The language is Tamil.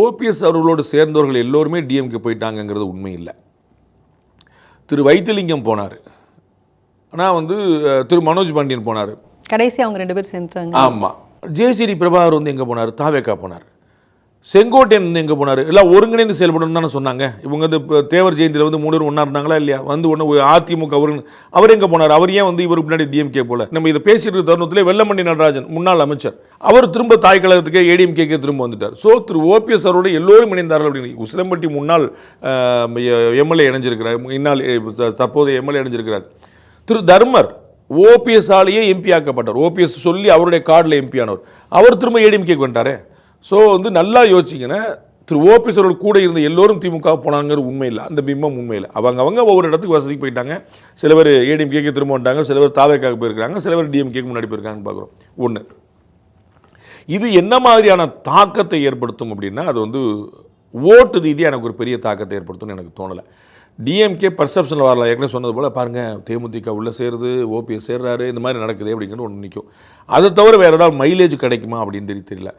ஓபிஎஸ் அவர்களோடு சேர்ந்தவர்கள் எல்லோருமே டிஎம்கே போயிட்டாங்கங்கிறது உண்மை இல்லை. திரு வைத்திலிங்கம் போனார், ஆனால் திரு மனோஜ் பாண்டியன் போனார், கடைசி அவங்க 2 பேர் சேர்ந்துட்டாங்க. ஆமாம். ஜேசிடி பிரபாகர் எங்கே போனார்? தாவேக்கா போனார். செங்கோட்டையன் எங்கே போனார்? எல்லாம் ஒருங்கிணைந்து செயல்படணும்னு தானே சொன்னாங்க. இவங்க தேவர் ஜெயந்தியில் 3 பேர் ஒன்றா இருந்தாங்களா இல்லையா? ஒன்று அதிமுக அவர் எங்கே போனார்? அவர் ஏன் இவருக்கு முன்னாடி டிஎம்கே போல? நம்ம இதை பேசிட்டு இருக்க தருணத்தில் வெல்லமண்டி நடராஜன் முன்னாள் அமைச்சர், அவர் திரும்ப தாய் கழகத்துக்கே ஏடிஎம்கே திரும்ப வந்துட்டார். ஸோ திரு ஓபிஎஸ் அவரோட எல்லோரும் இணைந்தார்கள் அப்படின்னு உசிலம்பட்டி முன்னாள் எம்எல்ஏ இணைஞ்சிருக்கிறார், தற்போதைய எம்எல்ஏ இணைஞ்சிருக்கிறார். திரு தர்மர் ஓபிஎஸ் ஆலேயே எம்பி ஆக்கப்பட்டார். ஓபிஎஸ் சொல்லி அவருடைய கார்டில் எம்பி ஆனவர், அவர் திரும்ப ஏடிஎம்கேக்கு வந்துட்டாரே. ஸோ நல்லா யோசிச்சிங்கன்னா திரு ஓபிஎஸ் அவர்கள் கூட இருந்த எல்லோரும் திமுக போனாங்கிறது உண்மை இல்லை, அந்த பிம்பம் உண்மை இல்லை. அவங்க ஒவ்வொரு இடத்துக்கு வசதிக்கு போயிட்டாங்க. சில பேர் ஏடிஎம்கேக்கு திரும்ப வந்துட்டாங்க, சில பேர் தாவேக்காக போயிருக்காங்க, சில பேர் டிஎம்கேக்கு முன்னாடி போயிருக்காங்கன்னு பார்க்குறோம். ஒன்று, இது என்ன மாதிரியான தாக்கத்தை ஏற்படுத்தும் அப்படின்னா, அது ஓட்டு ரீதியாக எனக்கு ஒரு பெரிய தாக்கத்தை ஏற்படுத்தும்னு எனக்கு தோணலை. டிஎம்கே பர்செப்ஷனில் வரலாம். ஏற்கனவே சொன்னது போல் பாருங்கள், தேமுதிக உள்ளே சேருது, ஓபிஎஸ் சேர்றாரு, இந்த மாதிரி நடக்குது அப்படிங்கிறது ஒன்று நிற்கும். அதை தவிர வேறு ஏதாவது மைலேஜ் கிடைக்குமா அப்படின்னு தெரியல.